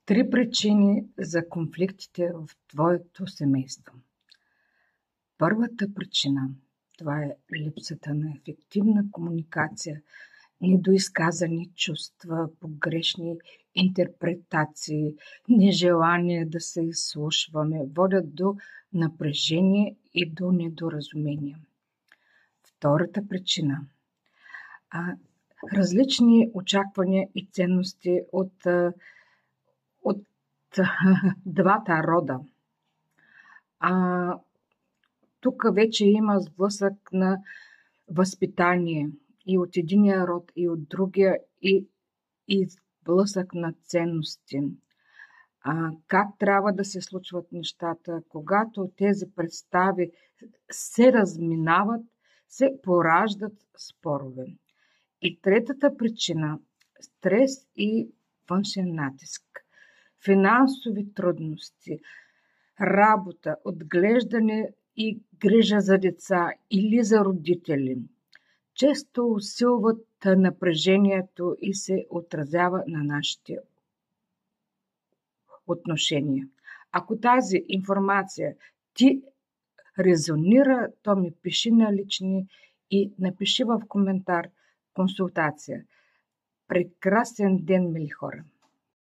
Три причини за конфликтите в твоето семейство. Първата причина – това е липсата на ефективна комуникация, недоизказани чувства, погрешни интерпретации, нежелание да се изслушваме, водят до напрежение и до недоразумение. Втората причина – различни очаквания и ценности от двата рода. Тук вече има сблъсък на възпитание и от единия род, и от другия, и сблъсък на ценности. Как трябва да се случват нещата, когато тези представи се разминават, се пораждат спорове. И третата причина – стрес и външен натиск. Финансови трудности, работа, отглеждане и грижа за деца или за родители често усилват напрежението и се отразява на нашите отношения. Ако тази информация ти резонира, то ми пиши на лични и напиши в коментар консултация. Прекрасен ден, мили хора!